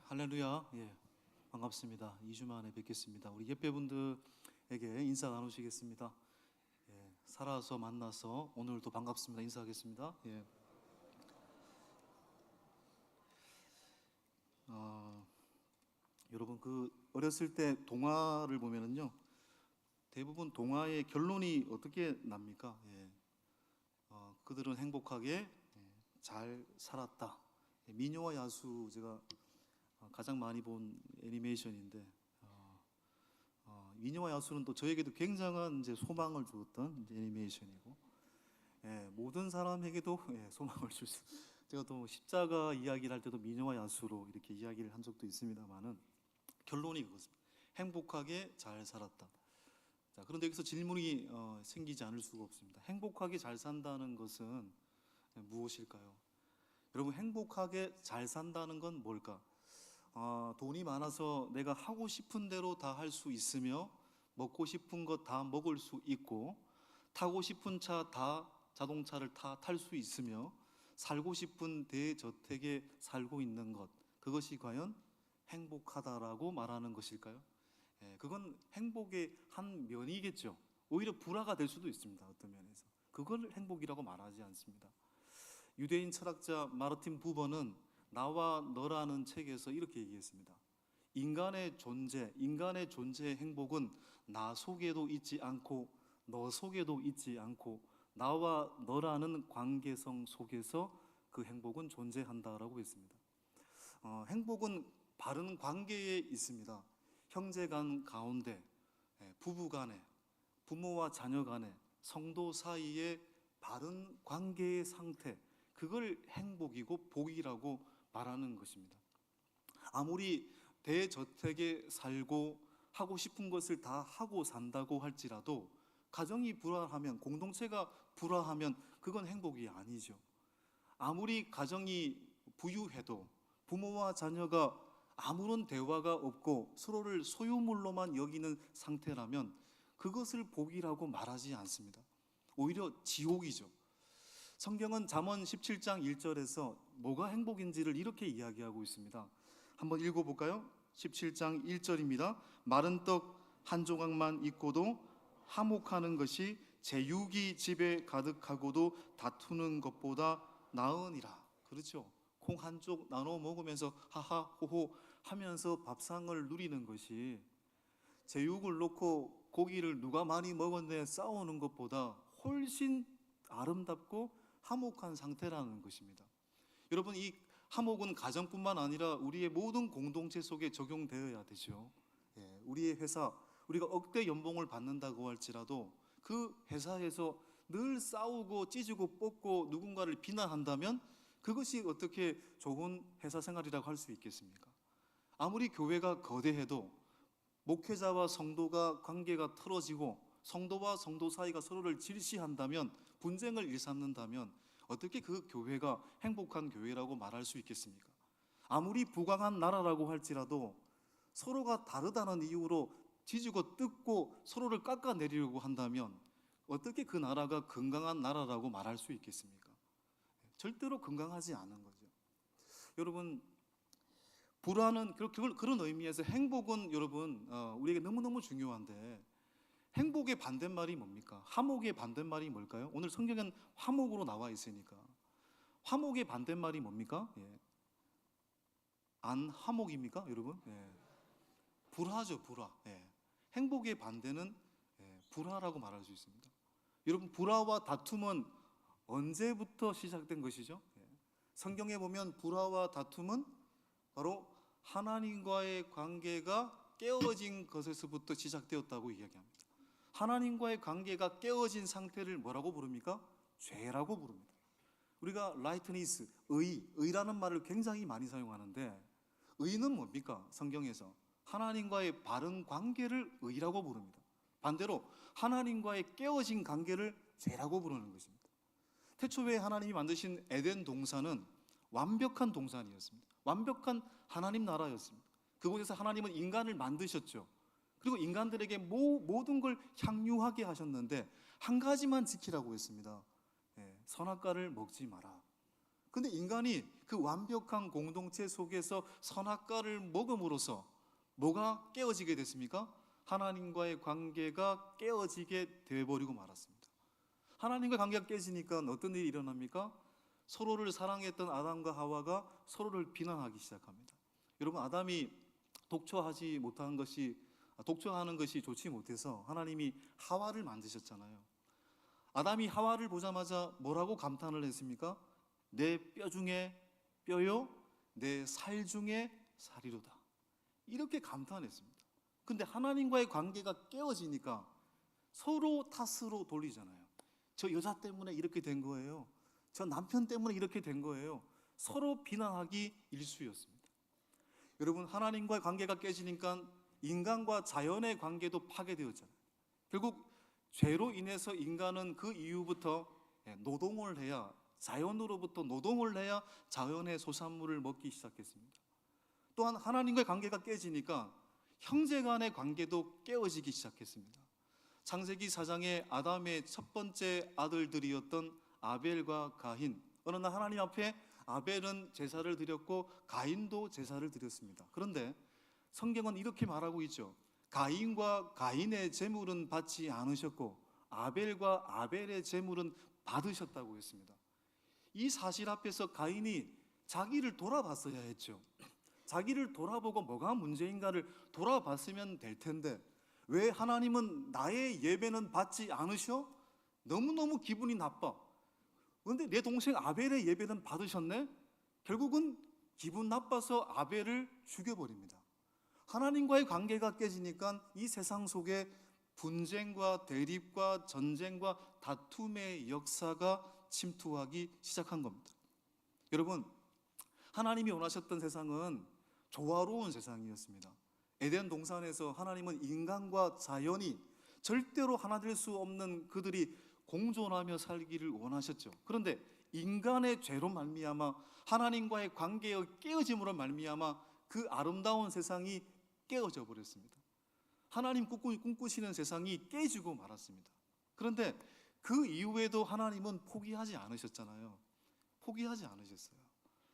할렐루야. 반갑습니다. 2주 만에 뵙겠습니다. 우리 예배분들에게 인사 나누시겠습니다. 살아서 만나서 오늘도 반갑습니다. 인사하겠습니다. 여러분 어렸을 때 동화를 보면은요, 대부분 동화의 결론이 어떻게 납니까? 그들은 행복하게 잘 살았다. 미녀와 야수, 제가 가장 많이 본 애니메이션인데, 미녀와 야수는 또 저에게도 굉장한 이제 소망을 주었던 이제 애니메이션이고, 모든 사람에게도 소망을 줄 수. 제가 또 십자가 이야기를 할 때도 미녀와 야수로 이렇게 이야기를 한 적도 있습니다만은 결론이 그것입니다. 행복하게 잘 살았다. 자, 그런데 여기서 질문이 생기지 않을 수가 없습니다. 행복하게 잘 산다는 것은 무엇일까요? 여러분, 행복하게 잘 산다는 건 뭘까? 돈이 많아서 내가 하고 싶은 대로 다 할 수 있으며, 먹고 싶은 것 다 먹을 수 있고, 타고 싶은 자동차를 탈 수 있으며, 살고 싶은 대저택에 살고 있는 것, 그것이 과연 행복하다라고 말하는 것일까요? 그건 행복의 한 면이겠죠. 오히려 불화가 될 수도 있습니다. 어떤 면에서 그걸 행복이라고 말하지 않습니다. 유대인 철학자 마르틴 부버는 나와 너라는 책에서 이렇게 얘기했습니다. 인간의 존재의 행복은 나 속에도 있지 않고 너 속에도 있지 않고 나와 너라는 관계성 속에서 그 행복은 존재한다라고 했습니다. 행복은 바른 관계에 있습니다. 형제 간 가운데, 부부 간에, 부모와 자녀 간에, 성도 사이의 바른 관계의 상태, 그걸 행복이고 복이라고 말하는 것입니다. 아무리 대저택에 살고 하고 싶은 것을 다 하고 산다고 할지라도 가정이 불화하면, 공동체가 불화하면 그건 행복이 아니죠. 아무리 가정이 부유해도 부모와 자녀가 아무런 대화가 없고 서로를 소유물로만 여기는 상태라면 그것을 복이라고 말하지 않습니다. 오히려 지옥이죠. 성경은 잠언 17장 1절에서 뭐가 행복인지를 이렇게 이야기하고 있습니다. 한번 읽어볼까요? 17장 1절입니다. 마른 떡 한 조각만 있고도 화목하는 것이 제육이 집에 가득하고도 다투는 것보다 나으니라. 그렇죠. 콩 한 쪽 나눠 먹으면서 하하 호호 하면서 밥상을 누리는 것이, 제육을 놓고 고기를 누가 많이 먹었네 싸우는 것보다 훨씬 아름답고 화목한 상태라는 것입니다. 여러분, 이 화목은 가정뿐만 아니라 우리의 모든 공동체 속에 적용되어야 되죠. 우리의 회사, 우리가 억대 연봉을 받는다고 할지라도 그 회사에서 늘 싸우고 찢고 뽑고 누군가를 비난한다면 그것이 어떻게 좋은 회사 생활이라고 할 수 있겠습니까? 아무리 교회가 거대해도 목회자와 성도가 관계가 틀어지고 성도와 성도 사이가 서로를 질시한다면, 분쟁을 일삼는다면 어떻게 그 교회가 행복한 교회라고 말할 수 있겠습니까? 아무리 부강한 나라라고 할지라도 서로가 다르다는 이유로 지지고 뜯고 서로를 깎아내리려고 한다면 어떻게 그 나라가 건강한 나라라고 말할 수 있겠습니까? 절대로 건강하지 않은 거죠. 여러분, 불화는 그런 의미에서 행복은 여러분 우리에게 너무너무 중요한데, 행복의 반대말이 뭡니까? 화목의 반대말이 뭘까요? 오늘 성경엔 화목으로 나와 있으니까 화목의 반대말이 뭡니까? 안화목입니까 여러분? 불화죠. 불화. 행복의 반대는 불화라고 말할 수 있습니다. 여러분, 불화와 다툼은 언제부터 시작된 것이죠? 성경에 보면 불화와 다툼은 바로 하나님과의 관계가 깨어진 것에서부터 시작되었다고 이야기합니다. 하나님과의 관계가 깨어진 상태를 뭐라고 부릅니까? 죄라고 부릅니다. 우리가 rightness, 의라는 말을 굉장히 많이 사용하는데, 의는 뭡니까? 성경에서 하나님과의 바른 관계를 의라고 부릅니다. 반대로 하나님과의 깨어진 관계를 죄라고 부르는 것입니다. 태초에 하나님이 만드신 에덴 동산은 완벽한 동산이었습니다. 완벽한 하나님 나라였습니다. 그곳에서 하나님은 인간을 만드셨죠. 그리고 인간들에게 모든 걸 향유하게 하셨는데 한 가지만 지키라고 했습니다. 선악과를 먹지 마라. 근데 인간이 그 완벽한 공동체 속에서 선악과를 먹음으로써 뭐가 깨어지게 됐습니까? 하나님과의 관계가 깨어지게 되어버리고 말았습니다. 하나님과 관계가 깨지니까 어떤 일이 일어납니까? 서로를 사랑했던 아담과 하와가 서로를 비난하기 시작합니다. 여러분, 아담이 독초하는 것이 좋지 못해서 하나님이 하와를 만드셨잖아요. 아담이 하와를 보자마자 뭐라고 감탄을 했습니까? 내 뼈 중에 뼈요, 내 살 중에 살이로다. 이렇게 감탄했습니다. 근데 하나님과의 관계가 깨어지니까 서로 탓으로 돌리잖아요. 저 여자 때문에 이렇게 된 거예요. 저 남편 때문에 이렇게 된 거예요. 서로 비난하기 일쑤였습니다. 여러분, 하나님과의 관계가 깨지니까 인간과 자연의 관계도 파괴되었잖아요. 결국 죄로 인해서 인간은 그 이후부터 노동을 해야, 자연으로부터 노동을 해야 자연의 소산물을 먹기 시작했습니다. 또한 하나님과의 관계가 깨지니까 형제 간의 관계도 깨어지기 시작했습니다. 창세기 4장에 아담의 첫 번째 아들들이었던 아벨과 가인, 어느 날 하나님 앞에 아벨은 제사를 드렸고 가인도 제사를 드렸습니다. 그런데 성경은 이렇게 말하고 있죠. 가인과 가인의 제물은 받지 않으셨고 아벨과 아벨의 제물은 받으셨다고 했습니다. 이 사실 앞에서 가인이 자기를 돌아봤어야 했죠. 자기를 돌아보고 뭐가 문제인가를 돌아봤으면 될 텐데 왜 하나님은 나의 예배는 받지 않으셔? 너무너무 기분이 나빠. 그런데 내 동생 아벨의 예배는 받으셨네? 결국은 기분 나빠서 아벨을 죽여버립니다. 하나님과의 관계가 깨지니까 이 세상 속에 분쟁과 대립과 전쟁과 다툼의 역사가 침투하기 시작한 겁니다. 여러분, 하나님이 원하셨던 세상은 조화로운 세상이었습니다. 에덴 동산에서 하나님은 인간과 자연이 절대로 하나 될 수 없는 그들이 공존하며 살기를 원하셨죠. 그런데 인간의 죄로 말미암아 하나님과의 관계의 깨어짐으로 말미암아 그 아름다운 세상이 깨어져 버렸습니다. 하나님 꿈꾸시는 세상이 깨지고 말았습니다. 그런데 그 이후에도 하나님은 포기하지 않으셨잖아요. 포기하지 않으셨어요.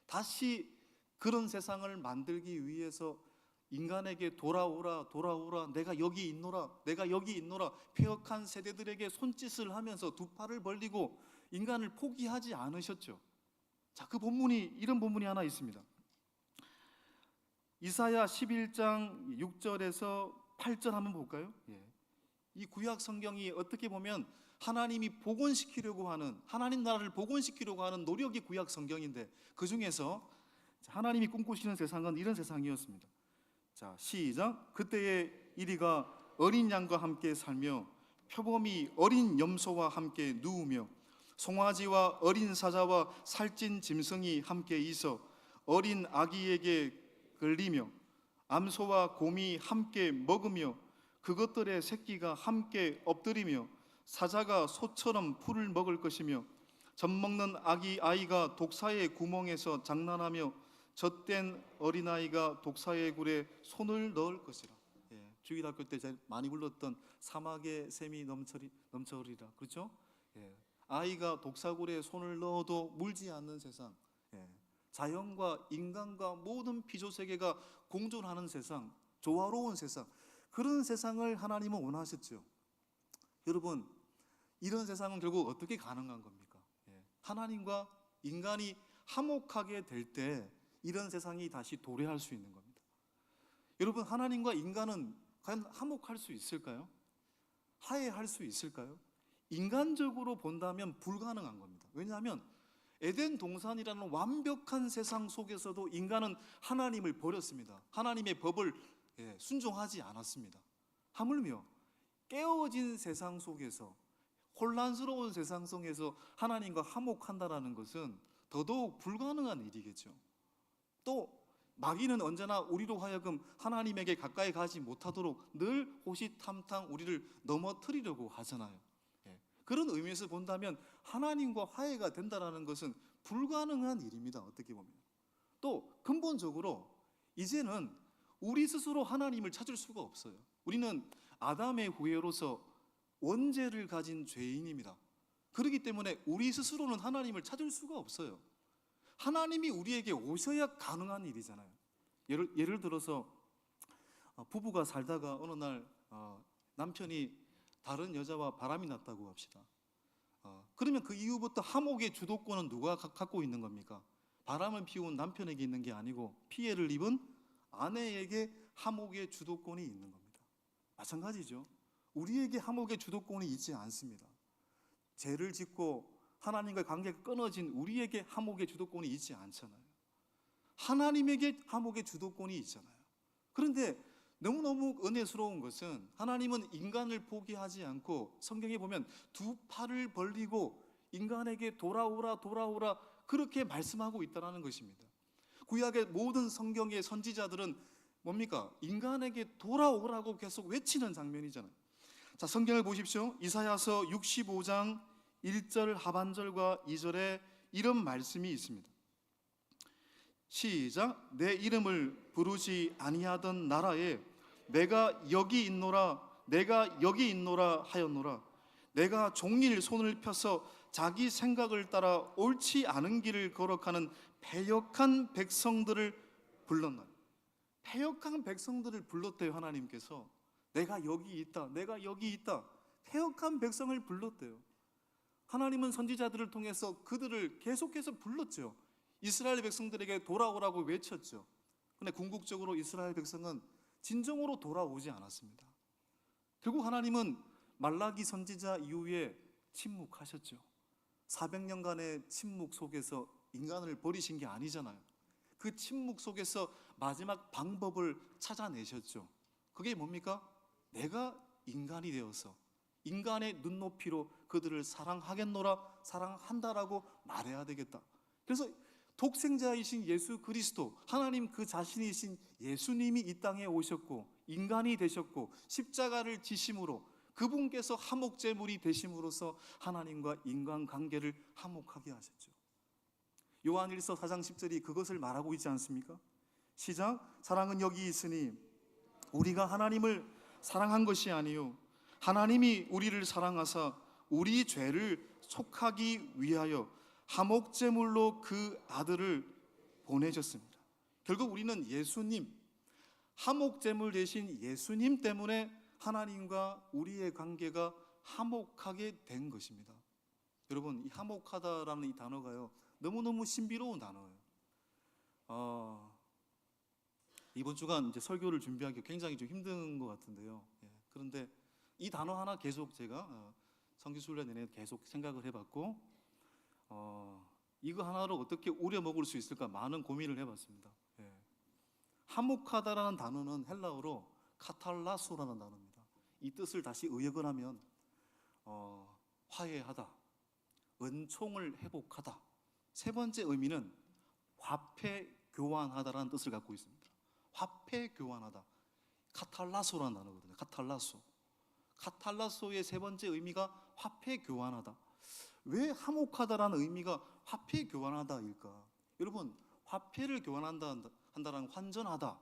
다시 그런 세상을 만들기 위해서 인간에게 돌아오라, 내가 여기 있노라, 폐역한 세대들에게 손짓을 하면서 두 팔을 벌리고 인간을 포기하지 않으셨죠. 자, 그 본문이 이런 본문이 하나 있습니다. 이사야 11장 6절에서 8절 한번 볼까요? 이 구약 성경이 어떻게 보면 하나님이 복원시키려고 하는, 하나님 나라를 복원시키려고 하는 노력이 구약 성경인데 그 중에서 하나님이 꿈꾸시는 세상은 이런 세상이었습니다. 자, 시작. 그때의 이리가 어린 양과 함께 살며 표범이 어린 염소와 함께 누우며 송아지와 어린 사자와 살찐 짐승이 함께 있어 어린 아기에게 걸리며 암소와 곰이 함께 먹으며 그것들의 새끼가 함께 엎드리며 사자가 소처럼 풀을 먹을 것이며 젖먹는 아이가 독사의 구멍에서 장난하며 젖된 어린아이가 독사의 굴에 손을 넣을 것이라. 주일학교 때 제일 많이 불렀던 사막의 샘이 넘쳐흐리라. 그렇죠? 아이가 독사굴에 손을 넣어도 물지 않는 세상, 자연과 인간과 모든 피조세계가 공존하는 세상, 조화로운 세상, 그런 세상을 하나님은 원하셨죠. 여러분, 이런 세상은 결국 어떻게 가능한 겁니까? 하나님과 인간이 화목하게 될 때 이런 세상이 다시 도래할 수 있는 겁니다. 여러분, 하나님과 인간은 과연 화목할 수 있을까요? 화해할 수 있을까요? 인간적으로 본다면 불가능한 겁니다. 왜냐하면 에덴 동산이라는 완벽한 세상 속에서도 인간은 하나님을 버렸습니다. 하나님의 법을 순종하지 않았습니다. 하물며 깨어진 세상 속에서, 혼란스러운 세상 속에서 하나님과 화목한다는 것은 더더욱 불가능한 일이겠죠. 또 마귀는 언제나 우리로 하여금 하나님에게 가까이 가지 못하도록 늘 호시탐탐 우리를 넘어뜨리려고 하잖아요. 그런 의미에서 본다면 하나님과 화해가 된다는 것은 불가능한 일입니다. 어떻게 보면. 또 근본적으로 이제는 우리 스스로 하나님을 찾을 수가 없어요. 우리는 아담의 후예로서 원죄를 가진 죄인입니다. 그렇기 때문에 우리 스스로는 하나님을 찾을 수가 없어요. 하나님이 우리에게 오셔야 가능한 일이잖아요. 예를 들어서 부부가 살다가 어느 날 남편이 다른 여자와 바람이 났다고 합시다. 그러면 그 이후부터 하목의 주도권은 누가 갖고 있는 겁니까? 바람을 피운 남편에게 있는 게 아니고 피해를 입은 아내에게 하목의 주도권이 있는 겁니다. 마찬가지죠. 우리에게 하목의 주도권이 있지 않습니다. 죄를 짓고 하나님과의 관계가 끊어진 우리에게 하목의 주도권이 있지 않잖아요. 하나님에게 하목의 주도권이 있잖아요. 그런데 너무너무 은혜스러운 것은 하나님은 인간을 포기하지 않고 성경에 보면 두 팔을 벌리고 인간에게 돌아오라 돌아오라 그렇게 말씀하고 있다는 것입니다. 구약의 모든 성경의 선지자들은 뭡니까? 인간에게 돌아오라고 계속 외치는 장면이잖아요. 자, 성경을 보십시오. 이사야서 65장 1절 하반절과 2절에 이런 말씀이 있습니다. 시작. 내 이름을 부르지 아니하던 나라에 내가 여기 있노라 내가 여기 있노라 하였노라. 내가 종일 손을 펴서 자기 생각을 따라 옳지 않은 길을 거룩하는 패역한 백성들을 불렀나니. 패역한 백성들을 불렀대요. 하나님께서 내가 여기 있다 내가 여기 있다. 패역한 백성을 불렀대요. 하나님은 선지자들을 통해서 그들을 계속해서 불렀죠. 이스라엘 백성들에게 돌아오라고 외쳤죠. 그런데 궁극적으로 이스라엘 백성은 진정으로 돌아오지 않았습니다. 결국 하나님은 말라기 선지자 이후에 침묵하셨죠. 400년간의 침묵 속에서 인간을 버리신 게 아니잖아요. 그 침묵 속에서 마지막 방법을 찾아내셨죠. 그게 뭡니까? 내가 인간이 되어서 인간의 눈높이로 그들을 사랑하겠노라 사랑한다라고 말해야 되겠다. 그래서 독생자이신 예수 그리스도 하나님 그 자신이신 예수님이 이 땅에 오셨고 인간이 되셨고 십자가를 지심으로 그분께서 화목제물이 되심으로써 하나님과 인간관계를 화목하게 하셨죠. 요한일서 4장 10절이 그것을 말하고 있지 않습니까? 시작. 사랑은 여기 있으니 우리가 하나님을 사랑한 것이 아니요 하나님이 우리를 사랑하사 우리 죄를 속하기 위하여 화목제물로 그 아들을 보내셨습니다. 결국 우리는 예수님, 화목제물 대신 예수님 때문에 하나님과 우리의 관계가 화목하게 된 것입니다. 여러분, 이 화목하다라는 이 단어가요 너무너무 신비로운 단어예요. 이번 주간 이제 설교를 준비하기 굉장히 좀 힘든 것 같은데요. 그런데 이 단어 하나 계속 제가 성기순례 내내 계속 생각을 해봤고 이거 하나로 어떻게 우려 먹을 수 있을까 많은 고민을 해봤습니다. 화목하다라는 단어는 헬라어로 카탈라소라는 단어입니다. 이 뜻을 다시 의역을 하면 화해하다, 은총을 회복하다. 세 번째 의미는 화폐 교환하다라는 뜻을 갖고 있습니다. 화폐 교환하다, 카탈라소라는 단어거든요. 카탈라소의 세 번째 의미가 화폐 교환하다. 왜 화목하다라는 의미가 화폐 교환하다일까? 여러분, 화폐를 교환한다는 환전하다.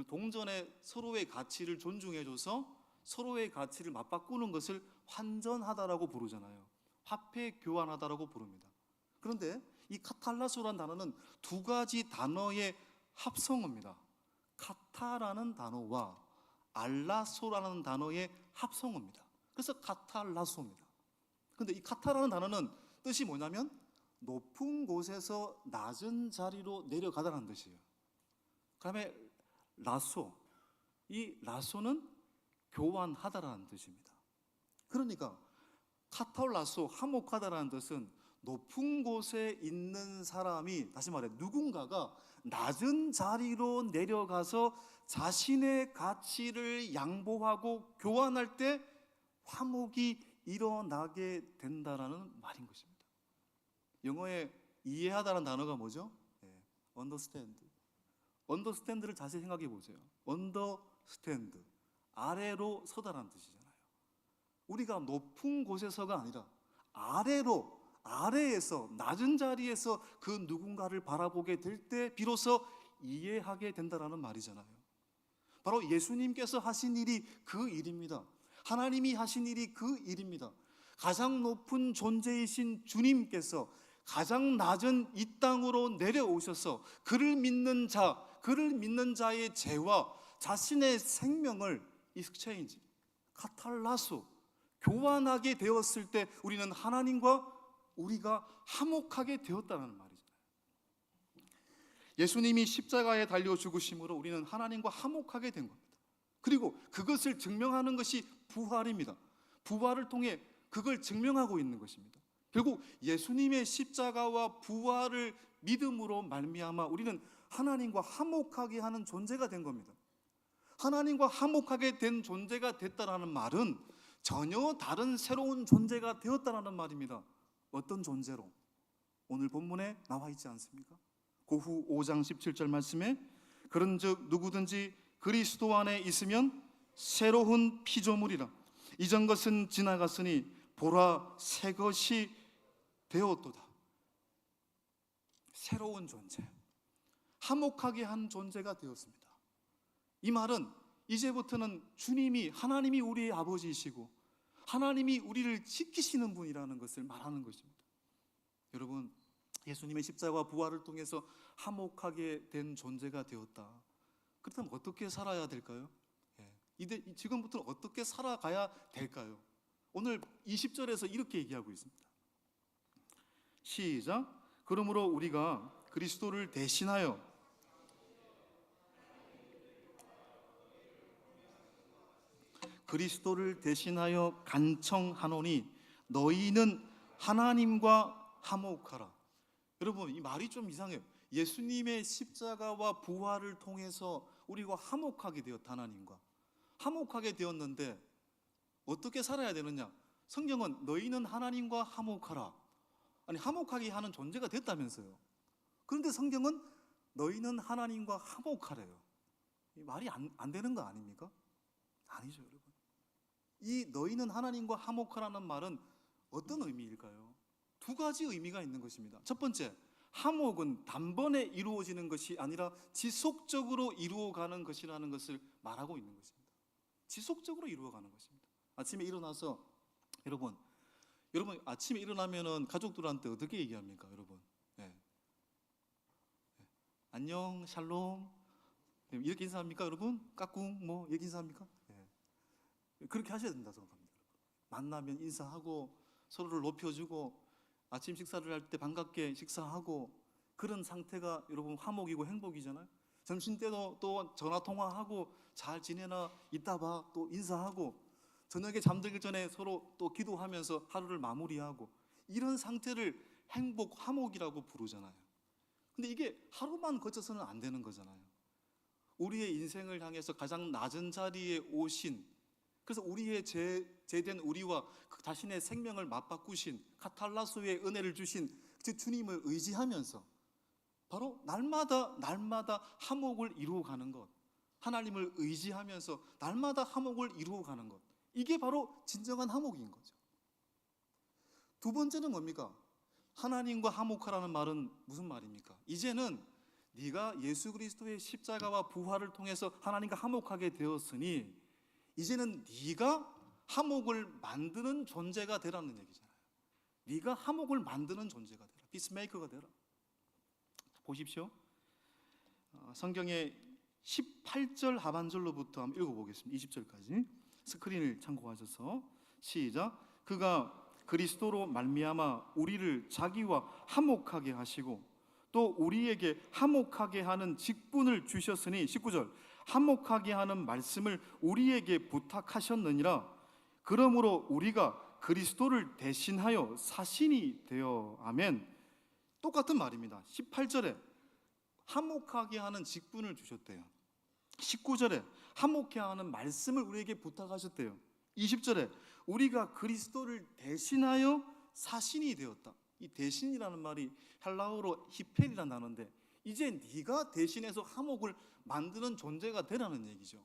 동전의 서로의 가치를 존중해줘서 서로의 가치를 맞바꾸는 것을 환전하다라고 부르잖아요. 화폐 교환하다라고 부릅니다. 그런데 이 카탈라소라는 단어는 두 가지 단어의 합성어입니다. 카타라는 단어와 알라소라는 단어의 합성어입니다. 그래서 카탈라소입니다. 그런데 이 카타라는 단어는 뜻이 뭐냐면 높은 곳에서 낮은 자리로 내려가다라는 뜻이에요. 그다음에 라소, 이 라소는 교환하다라는 뜻입니다. 그러니까 카탈라소, 화목하다라는 뜻은 높은 곳에 있는 사람이, 다시 말해 누군가가 낮은 자리로 내려가서 자신의 가치를 양보하고 교환할 때 화목이 일어나게 된다라는 말인 것입니다. 영어에 이해하다라는 단어가 뭐죠? understand. understand를 자세히 생각해 보세요. understand, 아래로 서다라는 뜻이잖아요. 우리가 높은 곳에서가 아니라 아래에서 낮은 자리에서 그 누군가를 바라보게 될 때 비로소 이해하게 된다라는 말이잖아요. 바로 예수님께서 하신 일이 그 일입니다. 하나님이 하신 일이 그 일입니다. 가장 높은 존재이신 주님께서 가장 낮은 이 땅으로 내려오셔서 그를 믿는 자의 죄와 자신의 생명을 익스체인지, 카탈라수, 교환하게 되었을 때 우리는 하나님과 우리가 화목하게 되었다는 말이잖아요. 예수님이 십자가에 달려 죽으심으로 우리는 하나님과 화목하게 된 겁니다. 그리고 그것을 증명하는 것이 부활입니다. 부활을 통해 그걸 증명하고 있는 것입니다. 결국 예수님의 십자가와 부활을 믿음으로 말미암아 우리는 하나님과 화목하게 하는 존재가 된 겁니다. 하나님과 화목하게 된 존재가 됐다라는 말은 전혀 다른 새로운 존재가 되었다라는 말입니다. 어떤 존재로? 오늘 본문에 나와 있지 않습니까? 고후 5장 17절 말씀에 그런즉 누구든지 그리스도 안에 있으면 새로운 피조물이라 이전 것은 지나갔으니 보라 새 것이 되었도다. 새로운 존재, 화목하게 한 존재가 되었습니다. 이 말은 이제부터는 주님이, 하나님이 우리의 아버지이시고 하나님이 우리를 지키시는 분이라는 것을 말하는 것입니다. 여러분, 예수님의 십자가와 부활을 통해서 화목하게 된 존재가 되었다. 그렇다면 어떻게 살아야 될까요? 지금부터 어떻게 살아가야 될까요? 오늘 20절에서 이렇게 얘기하고 있습니다. 시작. 그러므로 우리가 그리스도를 대신하여 간청하노니 너희는 하나님과 화목하라. 여러분, 이 말이 좀 이상해요. 예수님의 십자가와 부활을 통해서 우리가 화목하게 되었다. 하나님과 화목하게 되었는데 어떻게 살아야 되느냐? 성경은 너희는 하나님과 화목하라. 아니, 화목하게 하는 존재가 됐다면서요. 그런데 성경은 너희는 하나님과 화목하래요. 이 말이 안 되는 거 아닙니까? 아니죠, 여러분. 이 너희는 하나님과 화목하라는 말은 어떤 의미일까요? 두 가지 의미가 있는 것입니다. 첫 번째, 화목은 단번에 이루어지는 것이 아니라 지속적으로 이루어가는 것이라는 것을 말하고 있는 것입니다. 지속적으로 이루어가는 것입니다. 아침에 일어나서 여러분 아침에 일어나면은 가족들한테 어떻게 얘기합니까, 여러분? 안녕, 샬롬 이렇게 인사합니까, 여러분? 까꿍 뭐 이렇게 인사합니까? 그렇게 하셔야 된다 생각합니다. 만나면 인사하고 서로를 높여주고 아침 식사를 할 때 반갑게 식사하고 그런 상태가 여러분 화목이고 행복이잖아요. 점심 때도 또 전화 통화하고 잘 지내나 이따 봐 또 인사하고 저녁에 잠들기 전에 서로 또 기도하면서 하루를 마무리하고 이런 상태를 행복, 화목이라고 부르잖아요. 근데 이게 하루만 거쳐서는 안 되는 거잖아요. 우리의 인생을 향해서 가장 낮은 자리에 오신, 그래서 우리의 죄된 우리와 자신의 생명을 맞바꾸신 카탈라소의 은혜를 주신 주님을 의지하면서 바로 날마다 화목을 이루어가는 것, 하나님을 의지하면서 날마다 화목을 이루어가는 것, 이게 바로 진정한 화목인 거죠. 두 번째는 뭡니까? 하나님과 화목하라는 말은 무슨 말입니까? 이제는 네가 예수 그리스도의 십자가와 부활을 통해서 하나님과 화목하게 되었으니 이제는 네가 화목을 만드는 존재가 되라는 얘기잖아요. 네가 화목을 만드는 존재가 되라. 피스메이커가 되라. 보십시오. 성경의 18절 하반절로부터 한번 읽어보겠습니다. 20절까지 스크린을 참고하셔서 시작. 그가 그리스도로 말미암아 우리를 자기와 화목하게 하시고 또 우리에게 화목하게 하는 직분을 주셨으니 19절 화목하게 하는 말씀을 우리에게 부탁하셨느니라. 그러므로 우리가 그리스도를 대신하여 사신이 되어 아멘. 똑같은 말입니다. 18절에 화목하게 하는 직분을 주셨대요. 19절에 화목해 하는 말씀을 우리에게 부탁하셨대요. 20절에 우리가 그리스도를 대신하여 사신이 되었다. 이 대신이라는 말이 헬라어로 히펠이라는 단어인데 이제 네가 대신해서 화목을 만드는 존재가 되라는 얘기죠.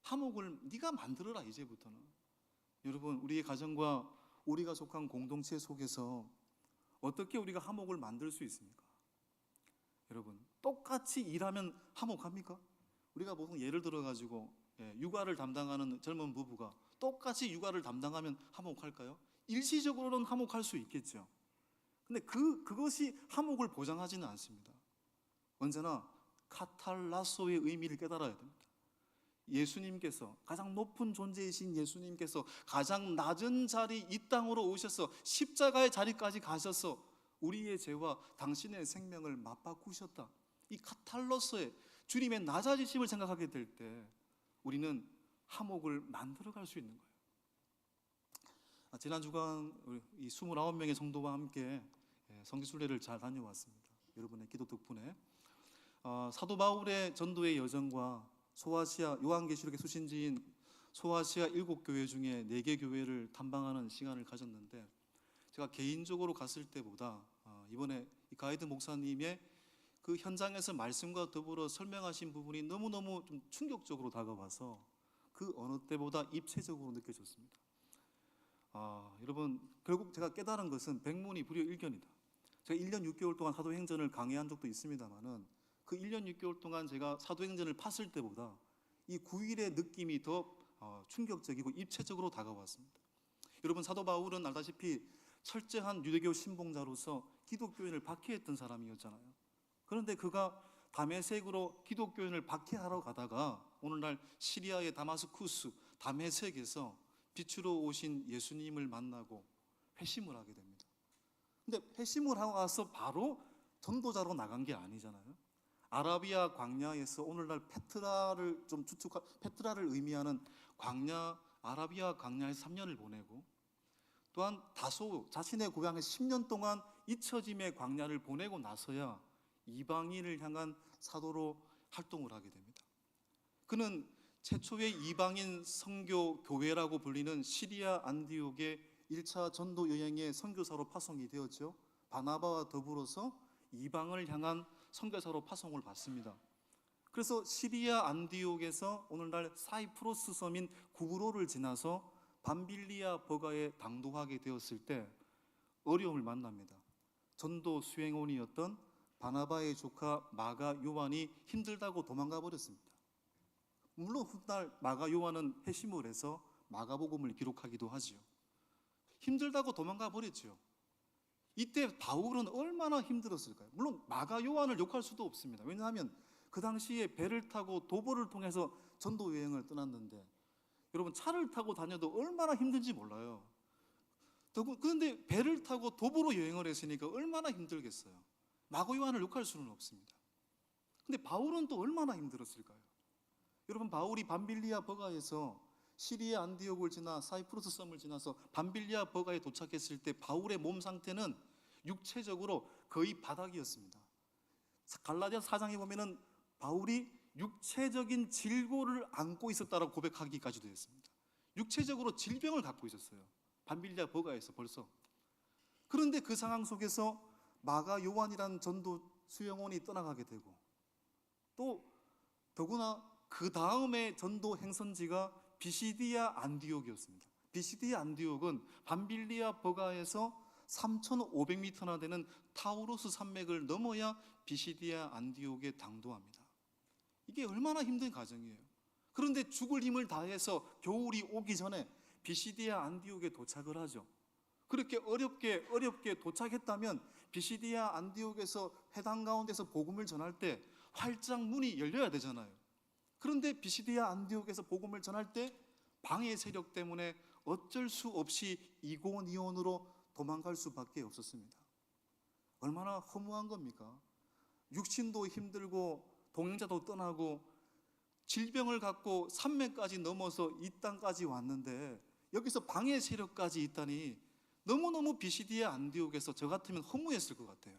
화목을 네가 만들어라. 이제부터는 여러분, 우리의 가정과 우리가 속한 공동체 속에서 어떻게 우리가 화목을 만들 수 있습니까? 여러분, 똑같이 일하면 화목합니까? 우리가 보통 예를 들어가지고 육아를 담당하는 젊은 부부가 똑같이 육아를 담당하면 화목할까요? 일시적으로는 화목할 수 있겠죠. 근데 그것이 화목을 보장하지는 않습니다. 언제나 카탈라소의 의미를 깨달아야 됩니다. 예수님께서, 가장 높은 존재이신 예수님께서 가장 낮은 자리 이 땅으로 오셔서 십자가의 자리까지 가셔서 우리의 죄와 당신의 생명을 맞바꾸셨다. 이 카탈로스의 주님의 낮아지심을 생각하게 될 때 우리는 화목을 만들어갈 수 있는 거예요. 지난 주간 이 29명의 성도와 함께 성지순례를 잘 다녀왔습니다. 여러분의 기도 덕분에 사도 바울의 전도의 여정과 소아시아, 요한계시록의 수신지인 소아시아 7교회 중에 4개 교회를 탐방하는 시간을 가졌는데, 제가 개인적으로 갔을 때보다 이번에 가이드 목사님의 그 현장에서 말씀과 더불어 설명하신 부분이 너무너무 좀 충격적으로 다가와서 그 어느 때보다 입체적으로 느껴졌습니다. 여러분, 결국 제가 깨달은 것은 백문이 불여일견이다. 제가 1년 6개월 동안 사도행전을 강의한 적도 있습니다만은 그 1년 6개월 동안 제가 사도행전을 팠을 때보다 이 9일의 느낌이 더 충격적이고 입체적으로 다가왔습니다. 여러분, 사도 바울은 알다시피 철저한 유대교 신봉자로서 기독교인을 박해했던 사람이었잖아요. 그런데 그가 다메섹으로 기독교인을 박해하러 가다가 오늘날 시리아의 다마스쿠스, 다메섹에서 빛으로 오신 예수님을 만나고 회심을 하게 됩니다. 근데 회심을 하고 나서 바로 전도자로 나간 게 아니잖아요. 아라비아 광야에서 오늘날 페트라를 의미하는 광야, 아라비아 광야에서 3년을 보내고, 또한 다소 자신의 고향에 10년 동안 잊혀짐의 광야를 보내고 나서야 이방인을 향한 사도로 활동을 하게 됩니다. 그는 최초의 이방인 선교 교회라고 불리는 시리아 안디옥의 1차 전도 여행의 선교사로 파송이 되었죠. 바나바와 더불어서 이방을 향한 선교사로 파송을 받습니다. 그래서 시리아 안디옥에서 오늘날 사이프러스 섬인 구브로를 지나서 밤빌리아 버가에 당도하게 되었을 때 어려움을 만납니다. 전도 수행원이었던 바나바의 조카 마가 요한이 힘들다고 도망가 버렸습니다. 물론 훗날 마가 요한은 회심을 해서 마가복음을 기록하기도 하지요. 힘들다고 도망가 버렸죠. 이때 바울은 얼마나 힘들었을까요? 물론 마가 요한을 욕할 수도 없습니다. 왜냐하면 그 당시에 배를 타고 도보를 통해서 전도 여행을 떠났는데, 여러분, 차를 타고 다녀도 얼마나 힘든지 몰라요. 그런데 배를 타고 도보로 여행을 했으니까 얼마나 힘들겠어요. 마가 요한을 욕할 수는 없습니다. 근데 바울은 또 얼마나 힘들었을까요? 여러분, 바울이 밤빌리아 버가에서 시리아 안디옥을 지나 사이프러스 섬을 지나서 밤빌리아 버가에 도착했을 때 바울의 몸 상태는 육체적으로 거의 바닥이었습니다. 갈라디아 4장에 보면은 바울이 육체적인 질고를 안고 있었다라고 고백하기까지도 했습니다. 육체적으로 질병을 갖고 있었어요. 밤빌리아 버가에서 벌써. 그런데 그 상황 속에서 마가 요한이라는 전도 수영원이 떠나가게 되고, 또 더구나 그 다음에 전도 행선지가 비시디아 안디옥이었습니다. 비시디아 안디옥은 밤빌리아 버가에서 3,500m나 되는 타우로스 산맥을 넘어야 비시디아 안디옥에 당도합니다. 이게 얼마나 힘든 과정이에요. 그런데 죽을 힘을 다해서 겨울이 오기 전에 비시디아 안디옥에 도착을 하죠. 그렇게 어렵게 도착했다면 비시디아 안디옥에서 회당 가운데서 복음을 전할 때 활짝 문이 열려야 되잖아요. 그런데 비시디아 안디옥에서 복음을 전할 때 방해 세력 때문에 어쩔 수 없이 이고니온으로 도망갈 수밖에 없었습니다. 얼마나 허무한 겁니까? 육신도 힘들고 동행자도 떠나고 질병을 갖고 산맥까지 넘어서 이 땅까지 왔는데 여기서 방해 세력까지 있다니 너무너무 비시디아 안디옥에서 저 같으면 허무했을 것 같아요.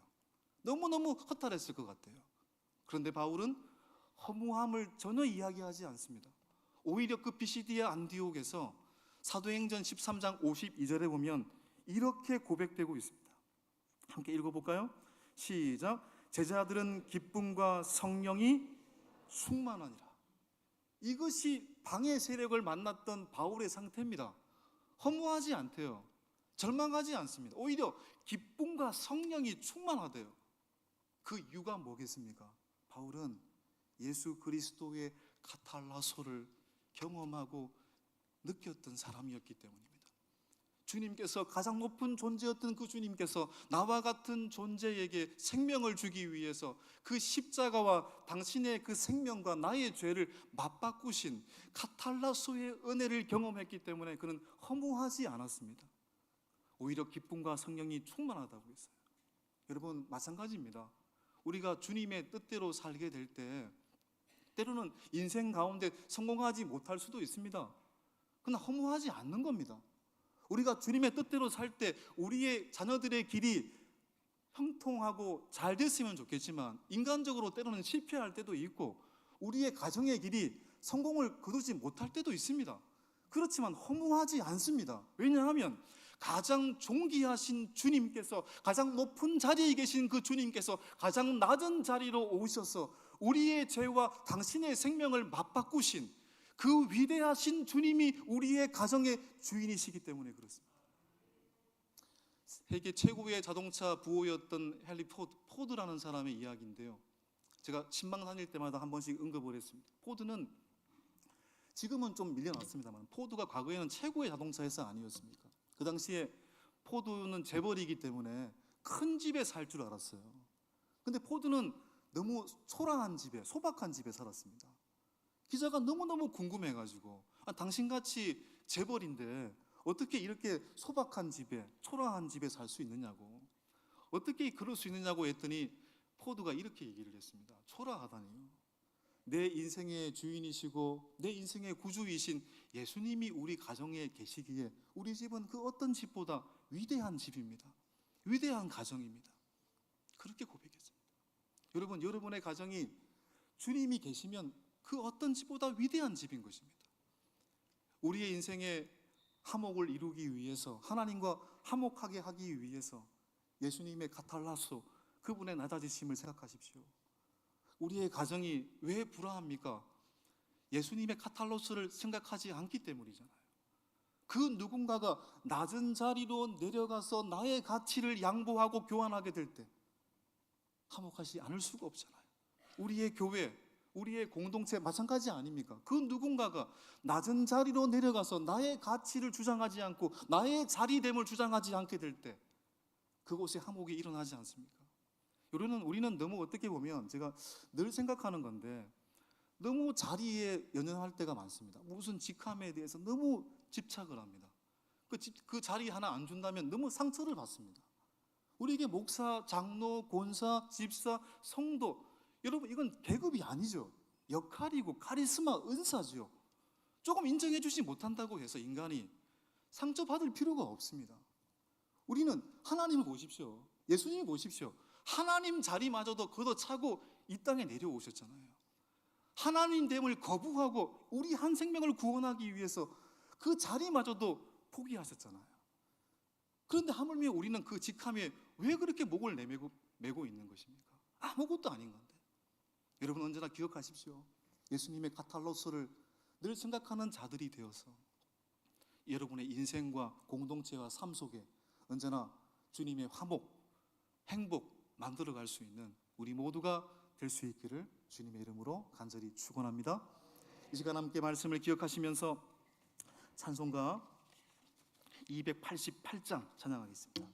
너무너무 허탈했을 것 같아요. 그런데 바울은 허무함을 전혀 이야기하지 않습니다. 오히려 그 비시디아 안디옥에서 사도행전 13장 52절에 보면 이렇게 고백되고 있습니다. 함께 읽어볼까요? 시작. 제자들은 기쁨과 성령이 충만하니라. 이것이 방해 세력을 만났던 바울의 상태입니다. 허무하지 않대요. 절망하지 않습니다. 오히려 기쁨과 성령이 충만하대요. 그 이유가 뭐겠습니까? 바울은 예수 그리스도의 카탈라소를 경험하고 느꼈던 사람이었기 때문입니다. 주님께서 가장 높은 존재였던 그 주님께서 나와 같은 존재에게 생명을 주기 위해서 그 십자가와 당신의 그 생명과 나의 죄를 맞바꾸신 카탈라소의 은혜를 경험했기 때문에 그는 허무하지 않았습니다. 오히려 기쁨과 성령이 충만하다고 했어요. 여러분, 마찬가지입니다. 우리가 주님의 뜻대로 살게 될 때 때로는 인생 가운데 성공하지 못할 수도 있습니다. 그러나 허무하지 않는 겁니다. 우리가 주님의 뜻대로 살 때 우리의 자녀들의 길이 형통하고 잘 됐으면 좋겠지만 인간적으로 때로는 실패할 때도 있고 우리의 가정의 길이 성공을 거두지 못할 때도 있습니다. 그렇지만 허무하지 않습니다. 왜냐하면 가장 존귀하신 주님께서, 가장 높은 자리에 계신 그 주님께서 가장 낮은 자리로 오셔서 우리의 죄와 당신의 생명을 맞바꾸신 그 위대하신 주님이 우리의 가정의 주인이시기 때문에 그렇습니다. 세계 최고의 자동차 부호였던 헨리 포드라는 사람의 이야기인데요, 제가 신방 다닐 때마다 한 번씩 언급을 했습니다. 포드는 지금은 좀 밀려났습니다만 포드가 과거에는 최고의 자동차 회사 아니었습니까? 그 당시에 포드는 재벌이기 때문에 큰 집에 살 줄 알았어요. 근데 포드는 너무 초라한 집에, 소박한 집에 살았습니다. 기자가 너무너무 궁금해가지고 당신같이 재벌인데 어떻게 이렇게 소박한 집에, 초라한 집에 살 수 있느냐고, 어떻게 그럴 수 있느냐고 했더니 포드가 이렇게 얘기를 했습니다. 초라하다니요, 내 인생의 주인이시고 내 인생의 구주이신 예수님이 우리 가정에 계시기에 우리 집은 그 어떤 집보다 위대한 집입니다. 위대한 가정입니다. 그렇게 고백했습니다. 여러분, 여러분의 가정이 주님이 계시면 그 어떤 집보다 위대한 집인 것입니다. 우리의 인생의 화목을 이루기 위해서, 하나님과 화목하게 하기 위해서 예수님의 카탈라소, 그분의 낮아지심을 생각하십시오. 우리의 가정이 왜 불화합니까? 예수님의 카탈로스를 생각하지 않기 때문이잖아요. 그 누군가가 낮은 자리로 내려가서 나의 가치를 양보하고 교환하게 될 때 화목하지 않을 수가 없잖아요. 우리의 교회, 우리의 공동체 마찬가지 아닙니까? 그 누군가가 낮은 자리로 내려가서 나의 가치를 주장하지 않고 나의 자리됨을 주장하지 않게 될 때 그곳에 화목이 일어나지 않습니까? 우리는 너무, 어떻게 보면 제가 늘 생각하는 건데, 너무 자리에 연연할 때가 많습니다. 무슨 직함에 대해서 너무 집착을 합니다. 그 자리 하나 안 준다면 너무 상처를 받습니다. 우리에게 목사, 장로, 권사, 집사, 성도, 여러분 이건 계급이 아니죠. 역할이고 카리스마, 은사죠. 조금 인정해 주지 못한다고 해서 인간이 상처받을 필요가 없습니다. 우리는 하나님을 보십시오. 예수님을 보십시오. 하나님 자리마저도 걷어차고 이 땅에 내려오셨잖아요. 하나님됨을 거부하고 우리 한 생명을 구원하기 위해서 그 자리마저도 포기하셨잖아요. 그런데 하물며 우리는 그 직함에 왜 그렇게 목을 메고 있는 것입니까? 아무것도 아닌 건데. 여러분, 언제나 기억하십시오. 예수님의 카탈로스를 늘 생각하는 자들이 되어서 여러분의 인생과 공동체와 삶 속에 언제나 주님의 화목, 행복 만들어갈 수 있는 우리 모두가 될 수 있기를 주님의 이름으로 간절히 축원합니다. 이 시간 함께 말씀을 기억하시면서 찬송가 288장 찬양하겠습니다.